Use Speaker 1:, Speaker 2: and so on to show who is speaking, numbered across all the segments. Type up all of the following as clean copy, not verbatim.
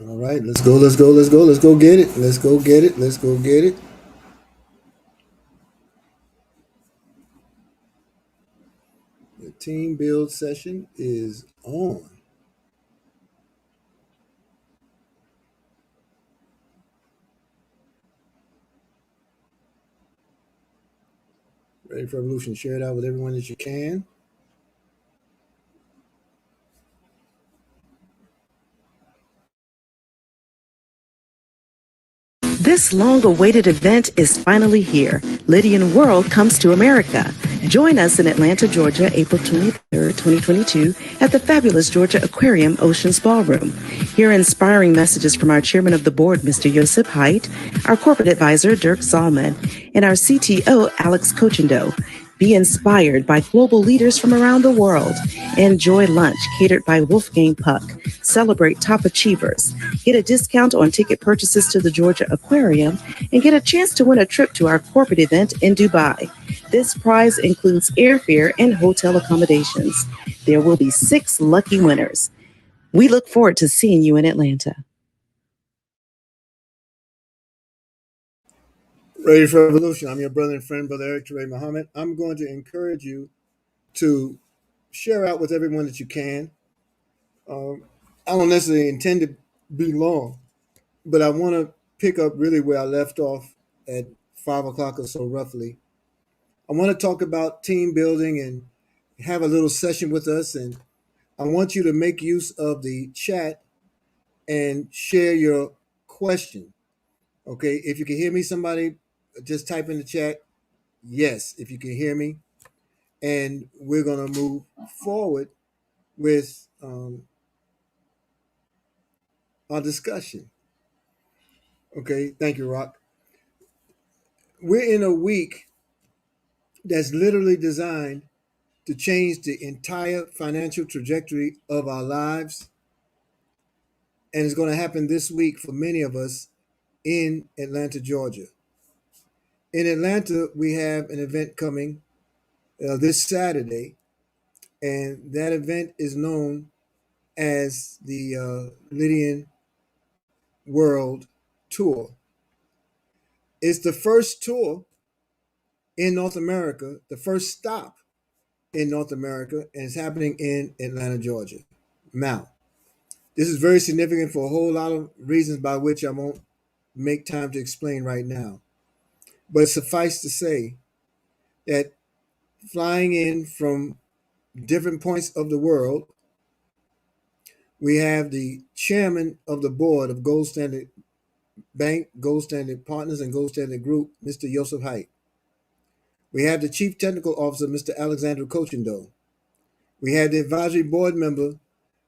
Speaker 1: All right, let's go, let's go, let's go, let's go get it. Let's go get it. Let's go get it. The team build session is on. Ready for Revolution. Share it out with everyone that you can.
Speaker 2: This long awaited event is finally here. Lydian World comes to America. Join us in Atlanta, Georgia, April 23rd, 2022, at the fabulous Georgia Aquarium Oceans Ballroom. Hear inspiring messages from our chairman of the board, Mr. Joseph Haidt, our corporate advisor, Dirk Zalman, and our CTO, Alex Cochindo. Be inspired by global leaders from around the world. Enjoy lunch catered by Wolfgang Puck. Celebrate top achievers. Get a discount on ticket purchases to the Georgia Aquarium and get a chance to win a trip to our corporate event in Dubai. This prize includes airfare and hotel accommodations. There will be 6 lucky winners. We look forward to seeing you in Atlanta.
Speaker 1: Ready for Revolution. I'm your brother and friend, Brother Eric Ture Muhammad. I'm going to encourage you to share out with everyone that you can. I don't necessarily intend to be long, but I want to pick up really where I left off at 5 o'clock or so, roughly. I want to talk about team building and have a little session with us. And I want you to make use of the chat and share your question. Okay. If you can hear me, somebody just type in the chat, yes, if you can hear me. And we're going to move forward with our discussion. Okay. Thank you, Rock. We're in a week that's literally designed to change the entire financial trajectory of our lives. And it's going to happen this week for many of us in Atlanta, Georgia. In Atlanta, we have an event coming this Saturday, and that event is known as the Lydian World Tour. It's the first tour in North America, the first stop in North America, and it's happening in Atlanta, Georgia. Now, this is very significant for a whole lot of reasons by which I won't make time to explain right now. But suffice to say that flying in from different points of the world, we have the chairman of the board of Gold Standard Bank, Gold Standard Partners, and Gold Standard Group, Mr. Joseph Haidt. We have the chief technical officer, Mr. Alexander Cochindo. We have the advisory board member,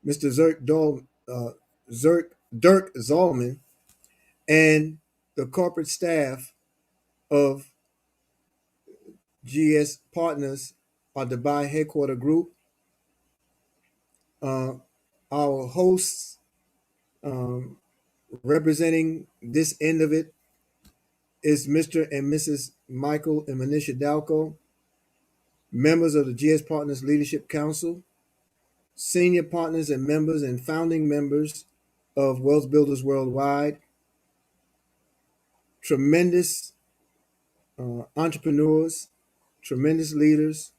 Speaker 1: Mr. Dirk Zalman, and the corporate staff of GS Partners, our Dubai headquarter group. Our hosts um, representing this end of it is Mr. and Mrs. Michael and Manisha Dalco, members of the GS Partners Leadership Council, senior partners and members and founding members of Wealth Builders Worldwide, tremendous entrepreneurs, tremendous leaders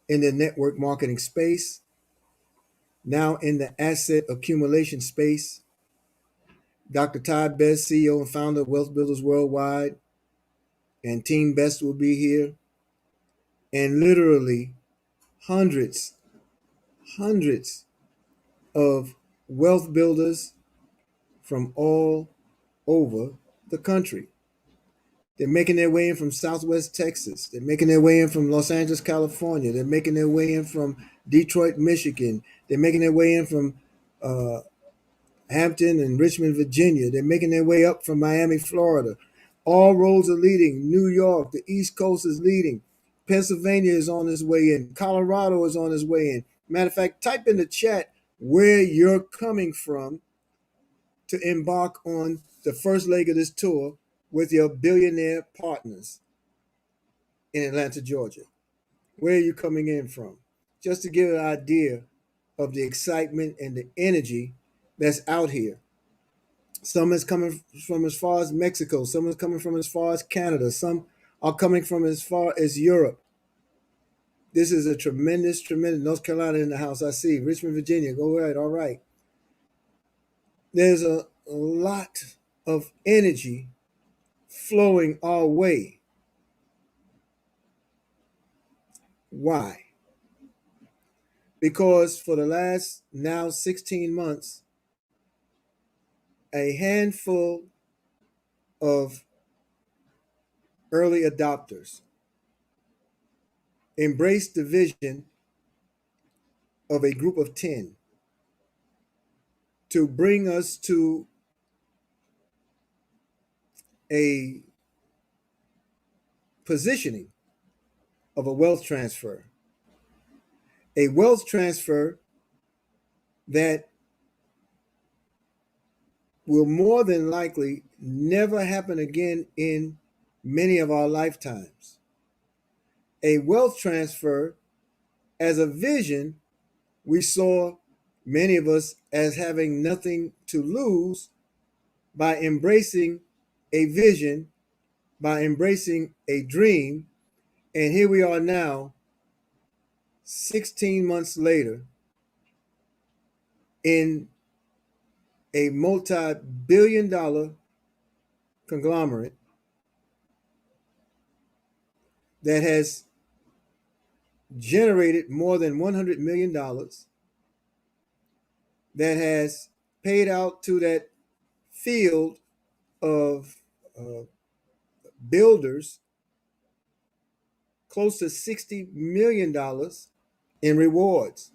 Speaker 1: in the network marketing space, now in the asset accumulation space. Dr. Todd Best, CEO and founder of Wealth Builders Worldwide, and Team Best will be here. And literally hundreds of wealth builders from all over the country. They're making their way in from Southwest Texas. They're making their way in from Los Angeles, California. They're making their way in from Detroit, Michigan. They're making their way in from uh, Hampton and Richmond, Virginia. They're making their way up from Miami, Florida. All roads are leading. New York, the East Coast is leading. Pennsylvania is on its way in. Colorado is on its way in. Matter of fact, type in the chat where you're coming from to embark on the first leg of this tour with your billionaire partners. in Atlanta, Georgia? Where are you coming in from? Just to give an idea of the excitement and the energy that's out here. Some is coming from as far as Mexico, some is coming from as far as Canada, some are coming from as far as Europe. This is a tremendous, tremendous North Carolina in the house. I see Richmond, Virginia. Go right, all right. There's a lot of energy flowing our way. Why? Because for the last now 16 months, a handful of early adopters embraced the vision of a group of 10 to bring us to a positioning of a wealth transfer. A wealth transfer that will more than likely never happen again in many of our lifetimes. A wealth transfer as a vision we saw many of us as having nothing to lose by embracing a vision, by embracing a dream. And here we are now, 16 months later, in a multi-billion-dollar conglomerate that has generated more than $100 million, that has paid out to that field of builders close to $60 million in rewards.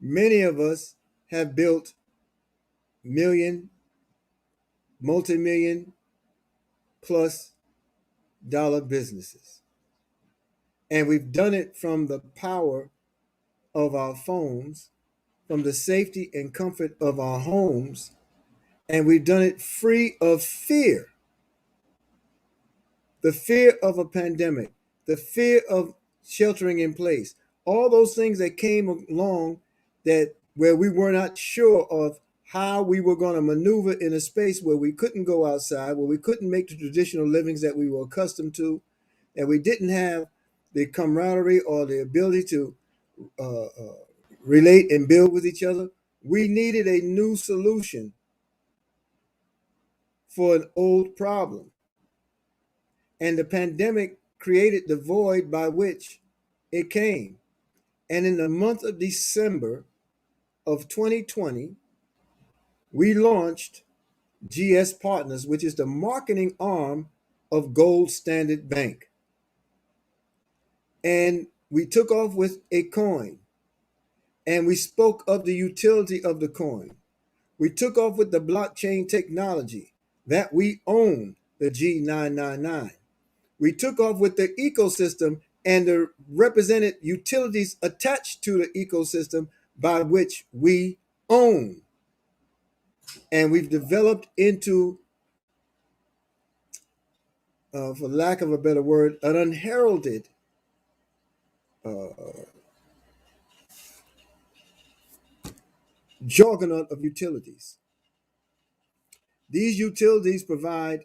Speaker 1: Many of us have built million, multi-million plus dollar businesses. And we've done it from the power of our phones, from the safety and comfort of our homes, and we've done it free of fear. The fear of a pandemic, the fear of sheltering in place, all those things that came along that where we were not sure of how we were going to maneuver in a space where we couldn't go outside, where we couldn't make the traditional livings that we were accustomed to, and we didn't have the camaraderie or the ability to uh, uh, relate and build with each other. We needed a new solution for an old problem. And the pandemic created the void by which it came. And in the month of December of 2020, we launched GS Partners, which is the marketing arm of Gold Standard Bank. And we took off with a coin, and we spoke of the utility of the coin. We took off with the blockchain technology that we own, the G999. We took off with the ecosystem and the represented utilities attached to the ecosystem by which we own. And we've developed into, for lack of a better word, an unheralded juggernaut of utilities. These utilities provide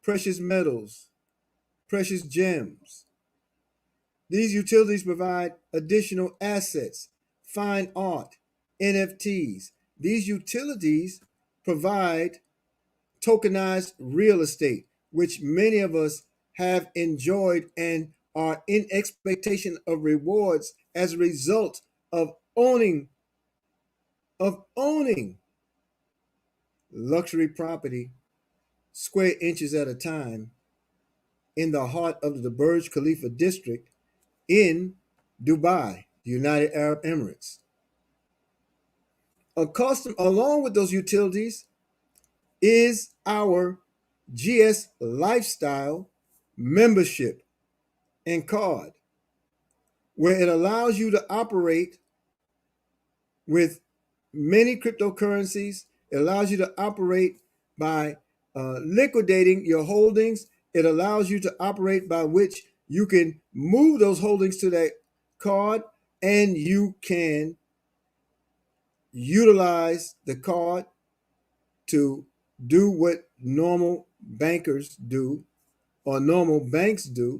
Speaker 1: precious metals, precious gems. These utilities provide additional assets, fine art, NFTs. These utilities provide tokenized real estate, which many of us have enjoyed and are in expectation of rewards as a result of owning luxury property square inches at a time in the heart of the Burj Khalifa district in Dubai, the United Arab Emirates. Along with those utilities is our GS Lifestyle membership and card, where it allows you to operate with many cryptocurrencies. It allows you to operate by liquidating your holdings it allows you to operate by which you can move those holdings to that card, and you can utilize the card to do what normal bankers do or normal banks do.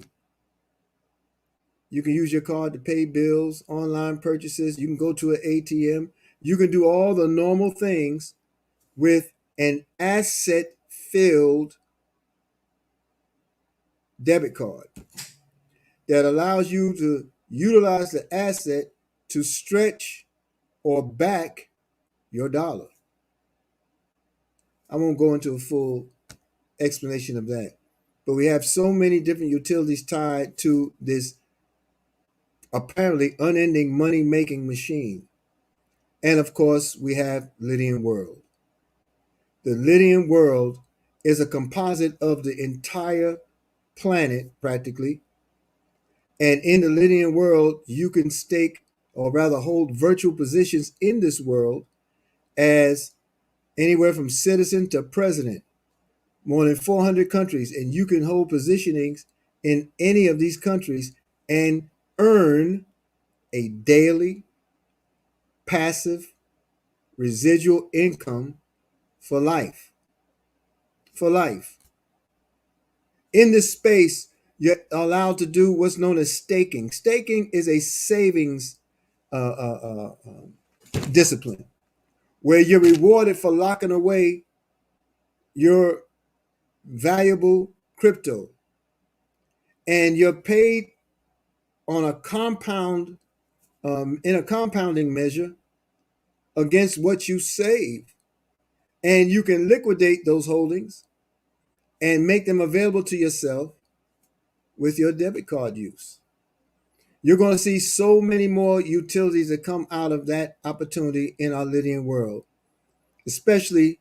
Speaker 1: You can use your card to pay bills, online purchases. You can go to an ATM. You can do all the normal things with an asset filled debit card that allows you to utilize the asset to stretch or back your dollar. I won't go into a full explanation of that, but we have so many different utilities tied to this apparently unending money making machine. And of course, we have Lydian World. The Lydian World is a composite of the entire planet, practically. And in the Lydian World, you can stake or rather hold virtual positions in this world as anywhere from citizen to president, more than 400 countries. And you can hold positionings in any of these countries and earn a daily passive residual income for life. For life. In this space, you're allowed to do what's known as staking. Staking is a savings discipline where you're rewarded for locking away your valuable crypto, and you're paid on a compound in a compounding measure against what you save, and you can liquidate those holdings and make them available to yourself with your debit card use. You're going to see so many more utilities that come out of that opportunity in our Lydian world, especially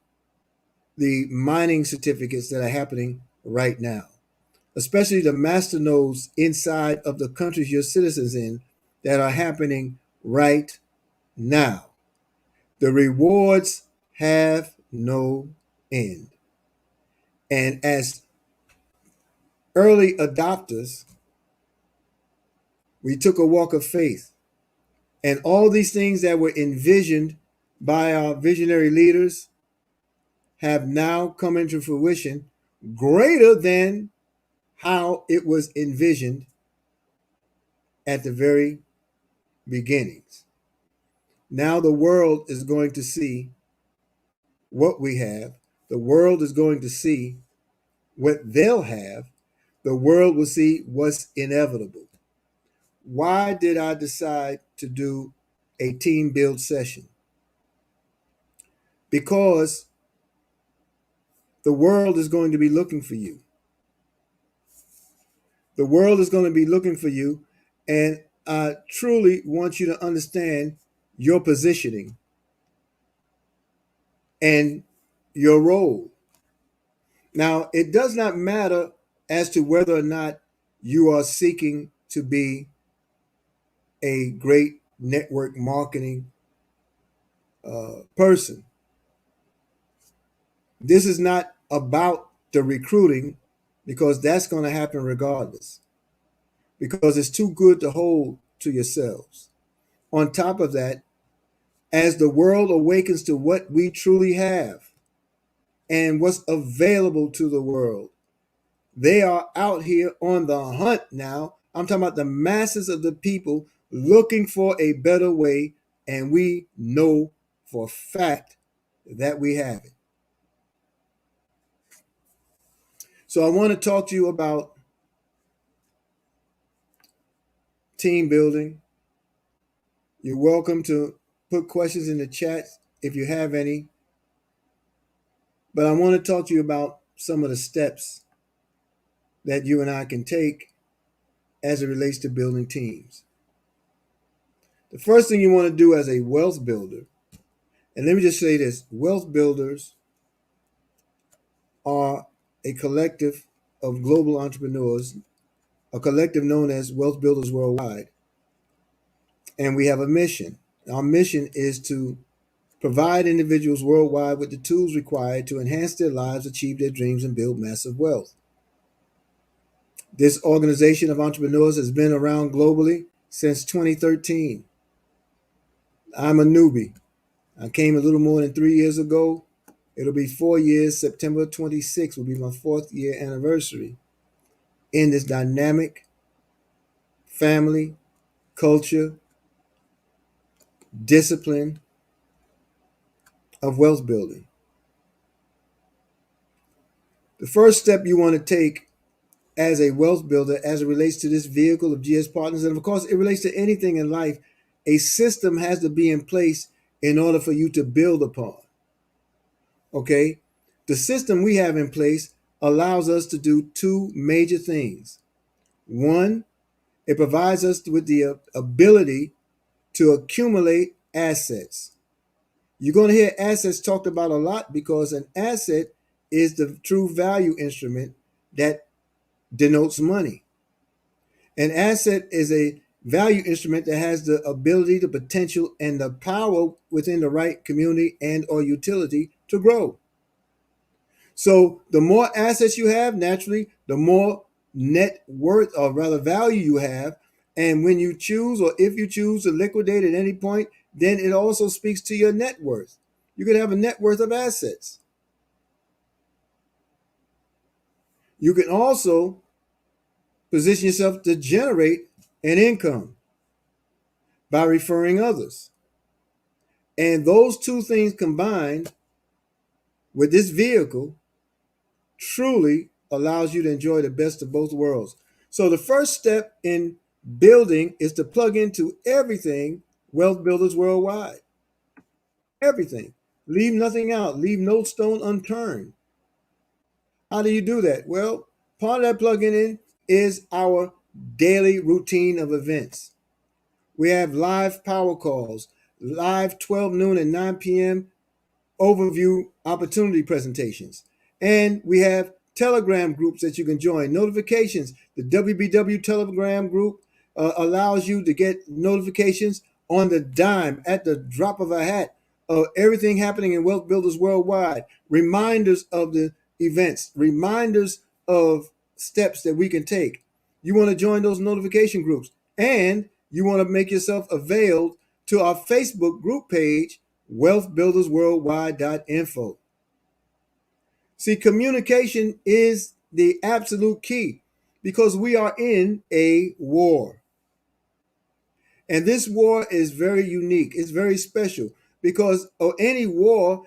Speaker 1: the mining certificates that are happening right now, especially the master nodes inside of the countries you're citizens in that are happening right now. The rewards have no end. And as early adopters, we took a walk of faith. And all these things that were envisioned by our visionary leaders have now come into fruition greater than how it was envisioned at the very beginnings. Now the world is going to see what we have. The world is going to see what they'll have. The world will see what's inevitable. Why did I decide to do a team build session? Because the world is going to be looking for you. The world is going to be looking for you, and I truly want you to understand your positioning and your role. Now, it does not matter as to whether or not you are seeking to be a great network marketing person. This is not about the recruiting, because that's going to happen regardless, because it's too good to hold to yourselves. On top of that, as the world awakens to what we truly have and what's available to the world, they are out here on the hunt now. I'm talking about the masses of the people looking for a better way, and we know for a fact that we have it. So I want to talk to you about team building. You're welcome to put questions in the chat if you have any. But I want to talk to you about some of the steps that you and I can take as it relates to building teams. The first thing you want to do as a wealth builder, and let me just say this, wealth builders are a collective of global entrepreneurs, a collective known as Wealth Builders Worldwide. And we have a mission. Our mission is to provide individuals worldwide with the tools required to enhance their lives, achieve their dreams, and build massive wealth. This organization of entrepreneurs has been around globally since 2013. I'm a newbie. I came a little more than 3 years ago. It'll be 4 years. September 26th will be my 4th year anniversary in this dynamic family, culture, discipline of wealth building. The first step you want to take as a wealth builder, as it relates to this vehicle of GS Partners, and of course it relates to anything in life, a system has to be in place in order for you to build upon. Okay? The system we have in place allows us to do two major things. One, it provides us with the ability to accumulate assets. You're going to hear assets talked about a lot because an asset is the true value instrument that denotes money. An asset is a value instrument that has the ability, the potential, and the power within the right community and or utility to grow. So the more assets you have, naturally, the more net worth or rather value you have. And when you choose or if you choose to liquidate at any point, then it also speaks to your net worth. You could have a net worth of assets. You can also position yourself to generate an income by referring others. And those two things combined with this vehicle truly allows you to enjoy the best of both worlds. So the first step in building is to plug into everything Wealth Builders Worldwide. Everything. Leave nothing out. Leave no stone unturned. How do you do that? Well, part of that plugging in is our daily routine of events. We have live power calls, live 12 noon and 9 p.m. overview opportunity presentations. And we have Telegram groups that you can join, notifications. The WBW Telegram group allows you to get notifications on the dime at the drop of a hat of everything happening in Wealth Builders Worldwide, reminders of the events, reminders of steps that we can take. You want to join those notification groups, and you want to make yourself availed to our Facebook group page, wealthbuildersworldwide.info. See, communication is the absolute key because we are in a war. And this war is very unique. It's very special because any war,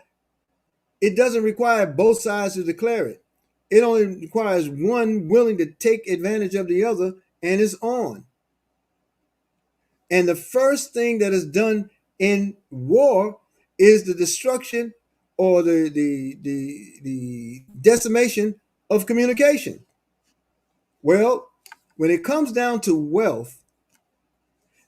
Speaker 1: it doesn't require both sides to declare it. It only requires one willing to take advantage of the other, and it's on. And the first thing that is done in war is the destruction or the decimation of communication. Well, when it comes down to wealth,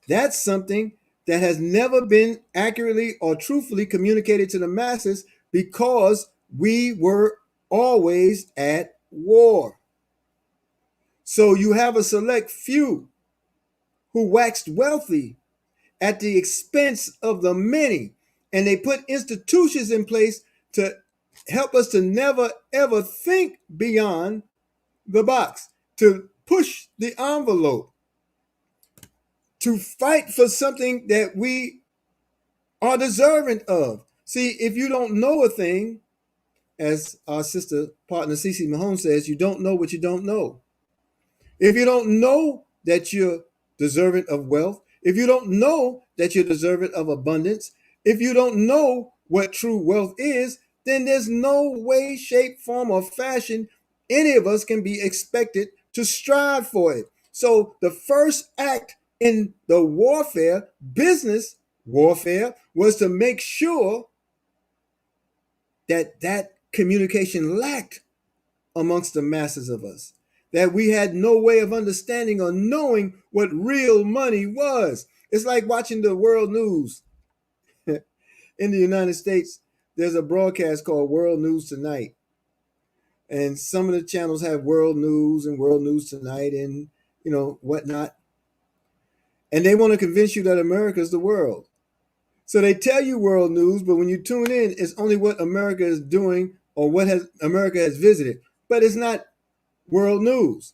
Speaker 1: that's something that has never been accurately or truthfully communicated to the masses because we were always at war. So you have a select few who waxed wealthy at the expense of the many. And they put institutions in place to help us to never, ever think beyond the box, to push the envelope, to fight for something that we are deserving of. See, if you don't know a thing, as our sister partner Cece Mahone says, you don't know what you don't know. If you don't know that you're deserving of wealth, if you don't know that you're deserving of abundance, if you don't know what true wealth is, then there's no way, shape, form, or fashion any of us can be expected to strive for it. So the first act in the warfare, business warfare, was to make sure that that communication lacked amongst the masses of us, that we had no way of understanding or knowing what real money was. It's like watching the world news. In the United States, there's a broadcast called World News Tonight. And some of the channels have World News and World News Tonight and, whatnot. And they want to convince you that America is the world. So they tell you world news, but when you tune in, it's only what America is doing or what America has visited. But it's not world news.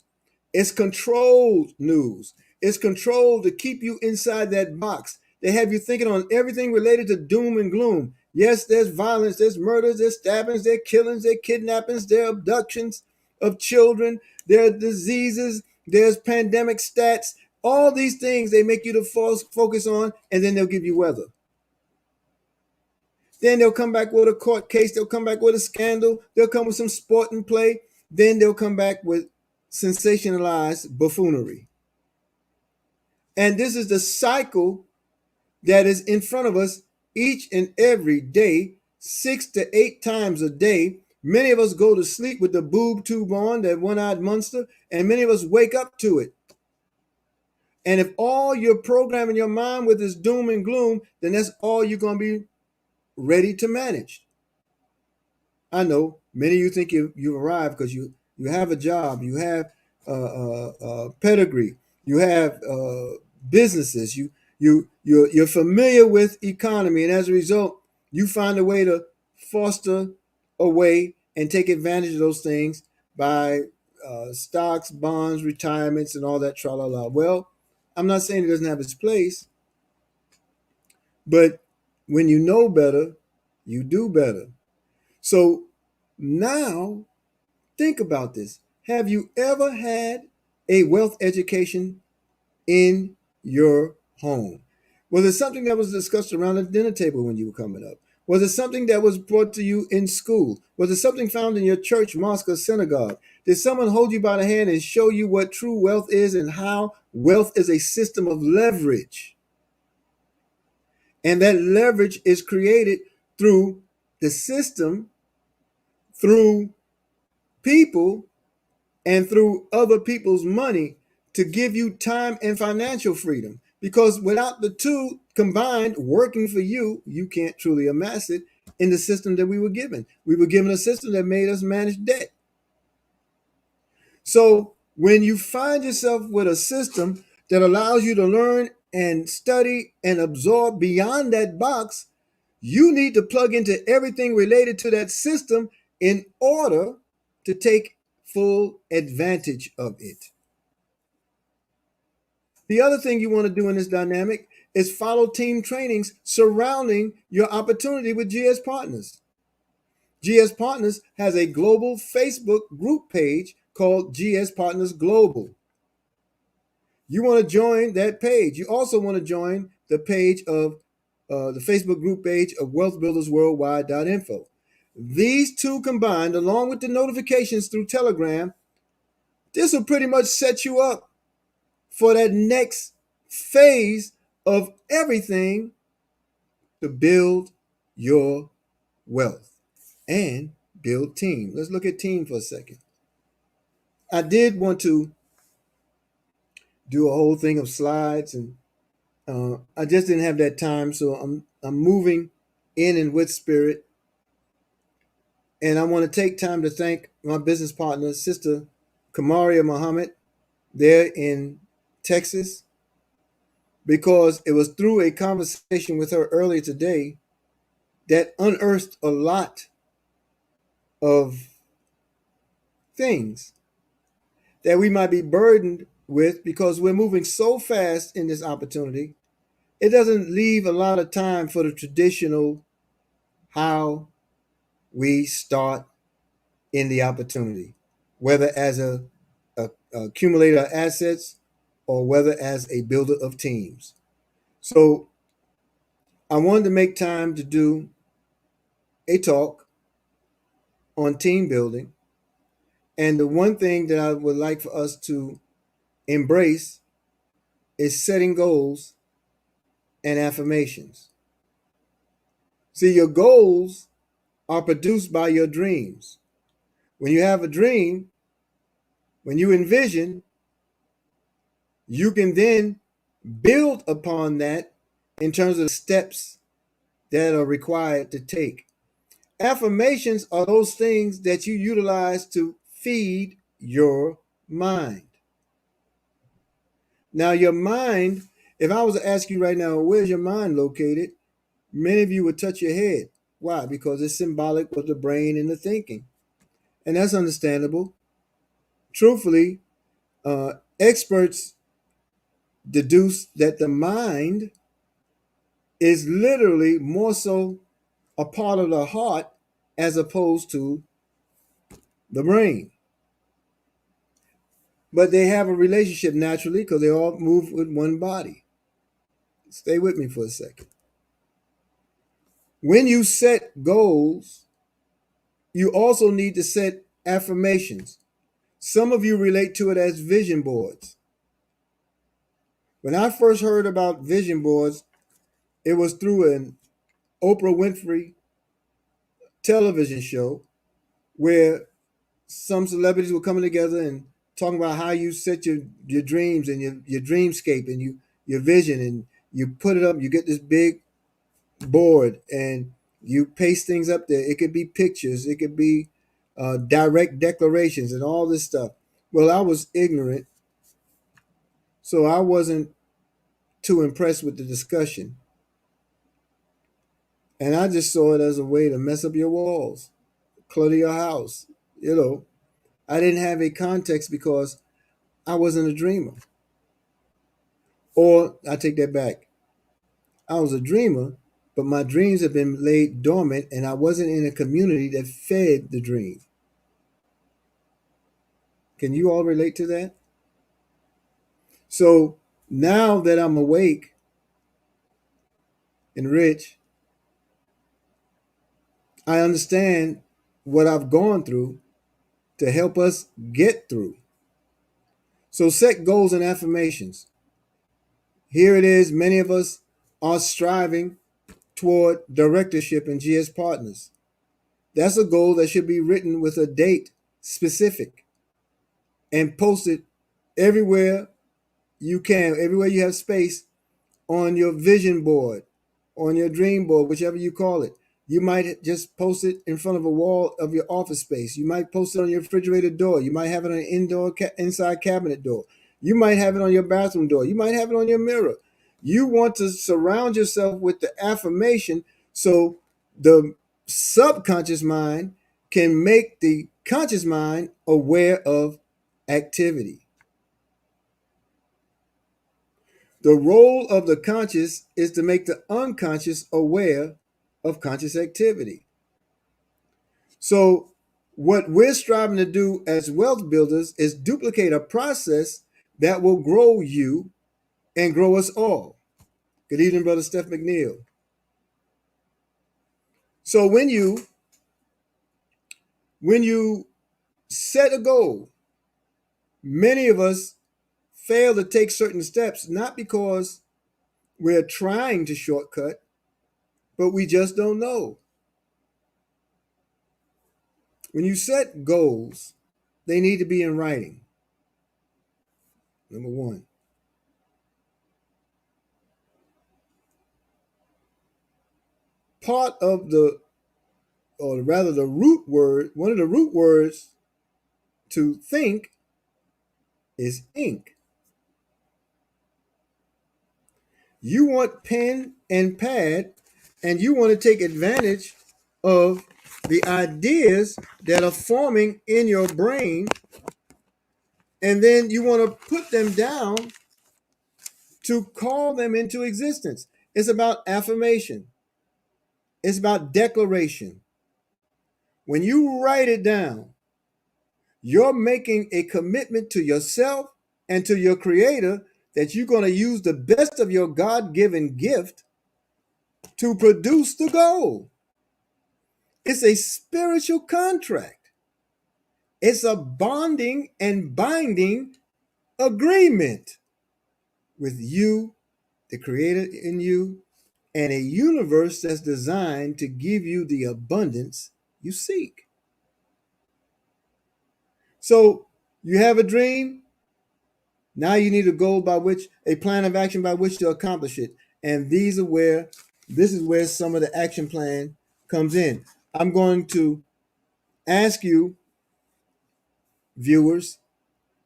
Speaker 1: It's controlled news. It's controlled to keep you inside that box. They have you thinking on everything related to doom and gloom. Yes, there's violence, there's murders, there's stabbings, there's killings, there's kidnappings, there are abductions of children, there are diseases, there's pandemic stats. All these things they make you to focus on, and then they'll give you weather. Then they'll come back with a court case. They'll come back with a scandal. They'll come with some sport and play. Then they'll come back with sensationalized buffoonery. And this is the cycle that is in front of us each and every day, 6 to 8 times a day. Many of us go to sleep with the boob tube on, that one-eyed monster, and many of us wake up to it. And if all you're programming your mind with is doom and gloom, then that's all you're going to be ready to manage. I know many of you think you've arrived because you have a job, you have pedigree, you have businesses, you're familiar with economy, and as a result, you find a way to foster a way and take advantage of those things by stocks, bonds, retirements, and all that tra la la. Well, I'm not saying it doesn't have its place, but when you know better, you do better. So now think about this. Have you ever had a wealth education in your home? Was it something that was discussed around the dinner table when you were coming up? Was it something that was brought to you in school? Was it something found in your church, mosque, or synagogue? Did someone hold you by the hand and show you what true wealth is and how wealth is a system of leverage? And that leverage is created through the system, through people, and through other people's money to give you time and financial freedom. Because without the two combined working for you, you can't truly amass it in the system that we were given. We were given a system that made us manage debt. So when you find yourself with a system that allows you to learn and study and absorb beyond that box, you need to plug into everything related to that system in order to take full advantage of it. The other thing you want to do in this dynamic is follow team trainings surrounding your opportunity with GS Partners. GS Partners has a global Facebook group page called GS Partners Global. You want to join that page. You also want to join the page of the Facebook group page of wealthbuildersworldwide.info. These two combined, along with the notifications through Telegram, this will pretty much set you up for that next phase of everything to build your wealth and build team. Let's look at team for a second. I did want to do a whole thing of slides, and I just didn't have that time, so I'm moving in and with spirit. And I want to take time to thank my business partner, Sister Kamaria Muhammad, there in Texas, because it was through a conversation with her earlier today that unearthed a lot of things that we might be burdened with because we're moving so fast in this opportunity. It doesn't leave a lot of time for the traditional how we start in the opportunity, whether as a accumulator of assets or whether as a builder of teams. So I wanted to make time to do a talk on team building. And the one thing that I would like for us to embrace is setting goals and affirmations. See, your goals are produced by your dreams. When you have a dream, when you envision, you can then build upon that in terms of the steps that are required to take. Affirmations are those things that you utilize to feed your mind. Now, your mind, if I was to ask you right now, where's your mind located? Many of you would touch your head. Why? Because it's symbolic of the brain and the thinking. And that's understandable. Truthfully, Experts deduce that the mind is literally more so a part of the heart as opposed to the brain. But they have a relationship naturally because they all move with one body. Stay with me for a second. When you set goals, you also need to set affirmations. Some of you relate to it as vision boards. When I first heard about vision boards, it was through an Oprah Winfrey television show where some celebrities were coming together and talking about how you set your dreams and your dreamscape and your vision, and you put it up, you get this big board and you paste things up there. It could be pictures, it could be direct declarations and all this stuff. Well, I was ignorant, so I wasn't too impressed with the discussion. And I just saw it as a way to mess up your walls, clutter your house. You know, I didn't have a context because I wasn't a dreamer. Or I take that back. I was a dreamer, but my dreams have been laid dormant and I wasn't in a community that fed the dream. Can you all relate to that? So now that I'm awake and rich, I understand what I've gone through to help us get through. So set goals and affirmations. Here it is. Many of us are striving toward directorship in GS Partners. That's a goal that should be written with a date specific and posted everywhere you can, everywhere you have space on your vision board, on your dream board, whichever you call it. You might just post it in front of a wall of your office space. You might post it on your refrigerator door. You might have it on an inside cabinet door. You might have it on your bathroom door. You might have it on your mirror. You want to surround yourself with the affirmation so the subconscious mind can make the conscious mind aware of activity. The role of the conscious is to make the unconscious aware of conscious activity. So, what we're striving to do as wealth builders is duplicate a process that will grow you and grow us all. Good evening, Brother Steph McNeil. So, when you set a goal, many of us fail to take certain steps, not because we're trying to shortcut, but we just don't know. When you set goals, they need to be in writing. Number one. Part of the, or rather the root word, one of the root words to think is ink. You want pen and pad, and you want to take advantage of the ideas that are forming in your brain, and then you want to put them down to call them into existence. It's about affirmation. It's about declaration. When you write it down, you're making a commitment to yourself and to your creator that you're going to use the best of your God-given gift to produce the goal. It's a spiritual contract. It's a bonding and binding agreement with you, the creator in you, and a universe that's designed to give you the abundance you seek. So you have a dream. Now you need a goal by which, a plan of action by which to accomplish it. And this is where some of the action plan comes in. I'm going to ask you, viewers,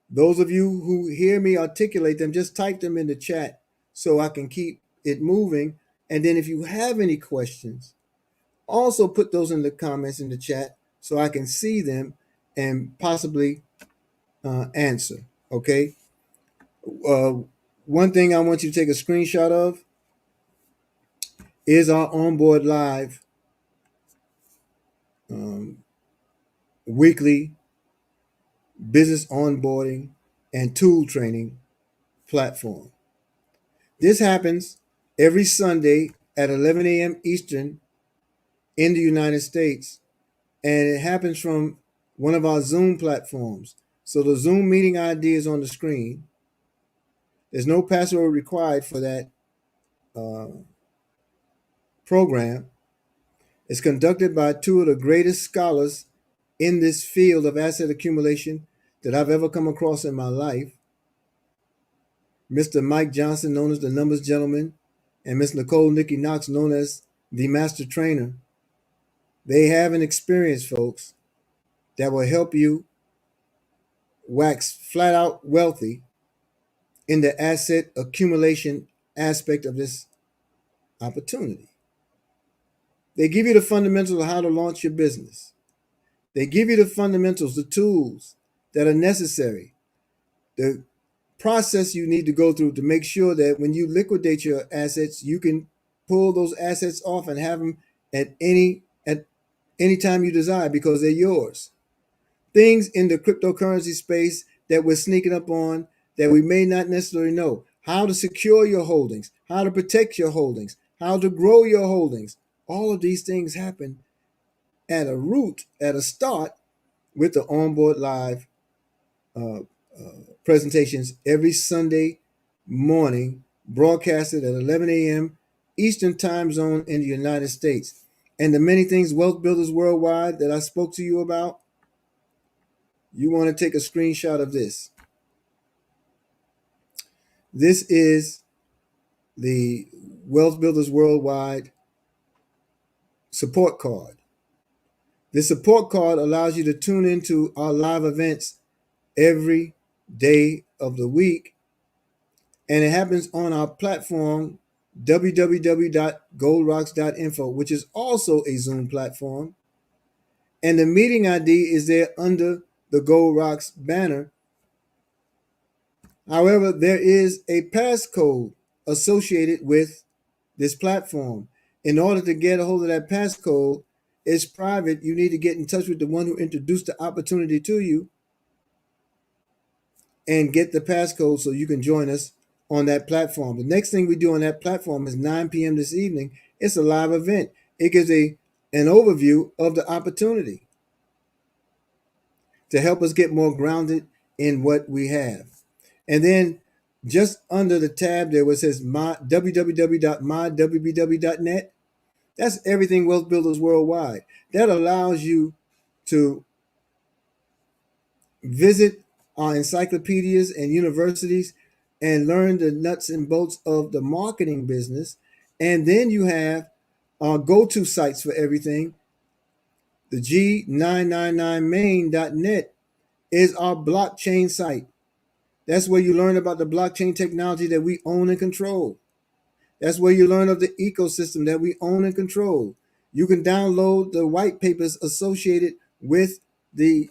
Speaker 1: those of you who hear me articulate them, just type them in the chat so I can keep it moving. And then if you have any questions, also put those in the comments in the chat so I can see them and possibly answer. Okay. Uh, One thing I want you to take a screenshot of is our onboard live um, weekly business onboarding and tool training platform. This happens every Sunday at 11 a.m. Eastern in the United States, and it happens from one of our Zoom platforms. So the Zoom meeting ID is on the screen. There's no password required for that uh, program. It's conducted by two of the greatest scholars in this field of asset accumulation that I've ever come across in my life. Mr. Mike Johnson, known as the Numbers Gentleman, and Miss Nicole Nikki Knox, known as the Master Trainer. They have an experience, folks, that will help you wax flat out wealthy in the asset accumulation aspect of this opportunity. They give you the fundamentals of how to launch your business. They give you the fundamentals, the tools that are necessary, the process you need to go through to make sure that when you liquidate your assets, you can pull those assets off and have them at any time you desire because they're yours. Things in the cryptocurrency space that we're sneaking up on that we may not necessarily know. How to secure your holdings, how to protect your holdings, how to grow your holdings. All of these things happen at a start with the onboard live uh, presentations every Sunday morning, broadcasted at 11 a.m. Eastern Time Zone in the United States. And the many things Wealth Builders Worldwide that I spoke to you about, you want to take a screenshot of this. This is the Wealth Builders Worldwide support card. This support card allows you to tune into our live events every day of the week, and it happens on our platform www.goldrocks.info, which is also a Zoom platform, and the meeting ID is there under the Gold Rocks banner. However, there is a passcode associated with this platform. In order to get a hold of that passcode, it's private. You need to get in touch with the one who introduced the opportunity to you and get the passcode so you can join us on that platform. The next thing we do on that platform is 9 p.m. this evening. It's a live event. It gives an overview of the opportunity to help us get more grounded in what we have. And then just under the tab there where it says www.mywbw.net, that's everything Wealth Builders Worldwide. That allows you to visit our encyclopedias and universities and learn the nuts and bolts of the marketing business. And then you have our go-to sites for everything. The G999main.net is our blockchain site. That's where you learn about the blockchain technology that we own and control. That's where you learn of the ecosystem that we own and control. You can download the white papers associated with the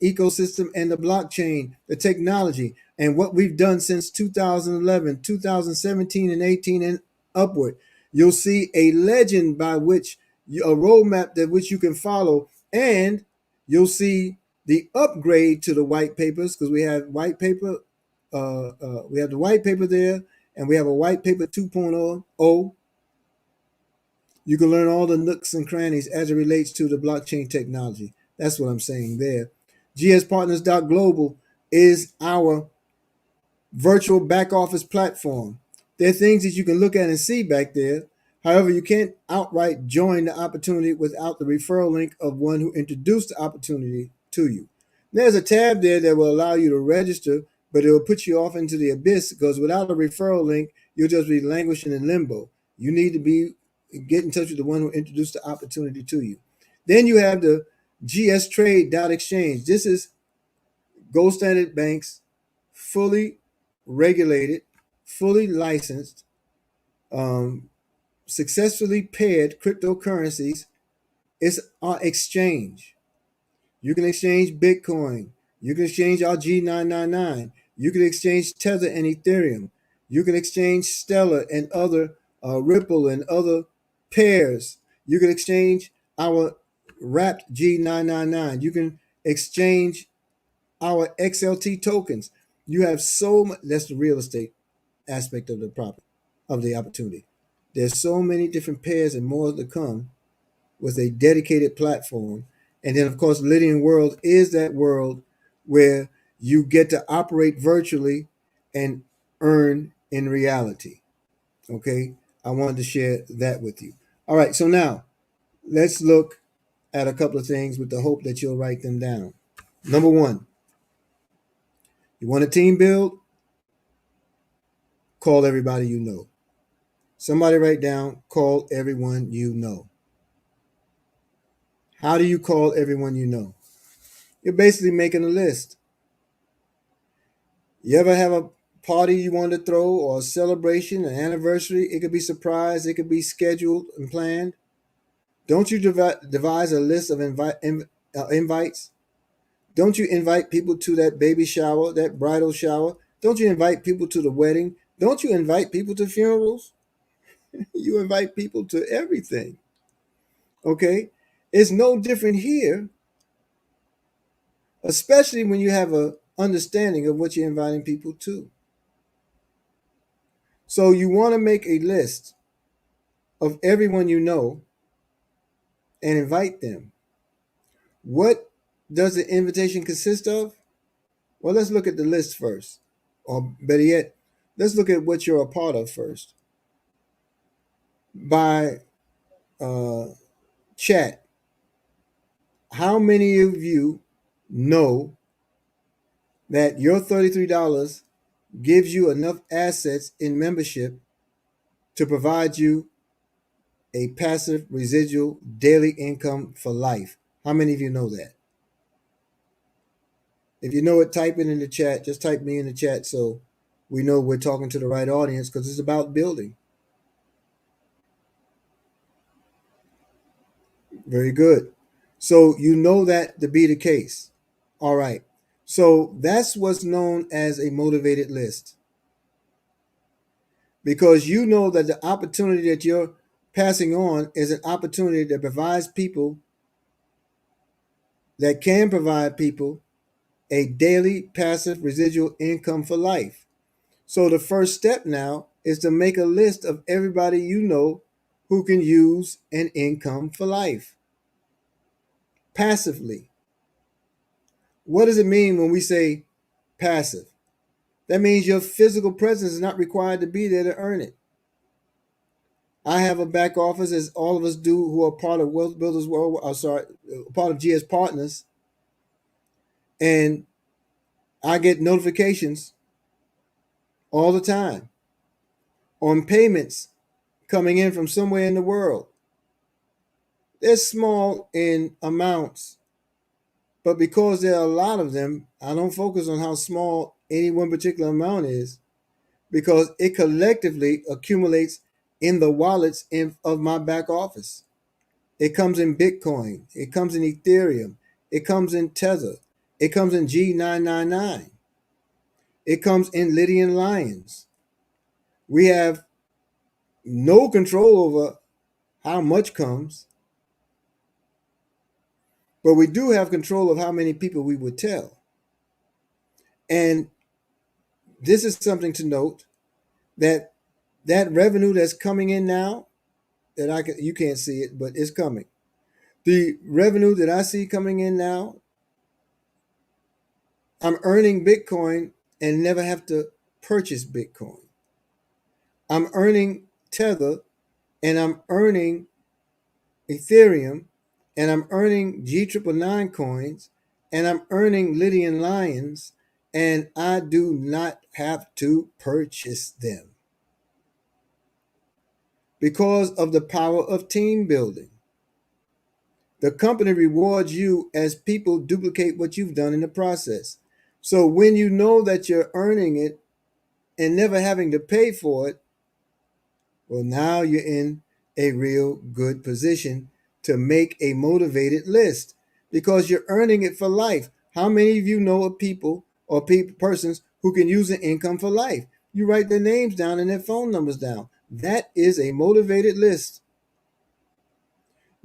Speaker 1: ecosystem and the blockchain, the technology, and what we've done since 2011, 2017, and 18 and upward. You'll see a legend by which a roadmap that which you can follow, and you'll see the upgrade to the white papers because we have white paper. We have the white paper there, and we have a white paper 2.0. You can learn all the nooks and crannies as it relates to the blockchain technology. That's what I'm saying there. GSPARTNERS.global is our virtual back office platform. There are things that you can look at and see back there. However, you can't outright join the opportunity without the referral link of one who introduced the opportunity to you. There's a tab there that will allow you to register, but it will put you off into the abyss because without a referral link, you'll just be languishing in limbo. You need to get in touch with the one who introduced the opportunity to you. Then you have the gstrade.exchange. This is Gold Standard Bank's fully regulated, fully licensed, um, successfully paired cryptocurrencies. It's our exchange. You can exchange Bitcoin. You can exchange our G999. You can exchange Tether and Ethereum. You can exchange Stellar and other Ripple and other pairs. You can exchange our wrapped G999. You can exchange our XLT tokens. You have so much. That's the real estate aspect of the property, of the opportunity. There's so many different pairs and more to come with a dedicated platform. And then, of course, Lydian World is that world where you get to operate virtually and earn in reality. Okay. I wanted to share that with you. All right. So now let's look at a couple of things with the hope that you'll write them down. Number one, you want a team build? Call everybody you know. Somebody write down, call everyone you know. How do you call everyone you know? You're basically making a list. You ever have a party you want to throw or a celebration, an anniversary? It could be surprise, it could be scheduled and planned. Don't you devise a list of invites? Don't you invite people to that baby shower, that bridal shower? Don't you invite people to the wedding? Don't you invite people to funerals? You invite people to everything. Okay? It's no different here, especially when you have a understanding of what you're inviting people to. So you want to make a list of everyone you know and invite them. What does the invitation consist of? Well, let's look at the list first. Or better yet, let's look at what you're a part of first. By chat, how many of you know that your $33 gives you enough assets in membership to provide you a passive residual daily income for life? How many of you know that? If you know it, type it in the chat. Just type me in the chat so we know we're talking to the right audience, because it's about building. Very good. So you know that to be the case. All right. So that's what's known as a motivated list, because you know that the opportunity that you're passing on is an opportunity that provides people, that can provide people a daily passive residual income for life. So the first step now is to make a list of everybody you know who can use an income for life passively. What does it mean when we say passive? That means your physical presence is not required to be there to earn it. I have a back office, as all of us do who are part of Wealth Builders World, part of GS Partners, and I get notifications all the time on payments coming in from somewhere in the world. They're small in amounts, but because there are a lot of them, I don't focus on how small any one particular amount is, because it collectively accumulates in the wallets of my back office. It comes in Bitcoin. It comes in Ethereum. It comes in Tether. It comes in G999. It comes in Lydian Lions. We have no control over how much comes, but we do have control of how many people we would tell. And this is something to note, that that revenue that's coming in now, that you can't see it, but it's coming. The revenue that I see coming in now, I'm earning Bitcoin and never have to purchase Bitcoin. I'm earning Tether and I'm earning Ethereum and I'm earning G999 coins and I'm earning Lydian Lions, and I do not have to purchase them because of the power of team building. The company rewards you as people duplicate what you've done in the process. So when you know that you're earning it and never having to pay for it, well, now you're in a real good position to make a motivated list, because you're earning it for life. How many of you know of people or persons who can use an income for life. You write their names down and their phone numbers down. That is a motivated list.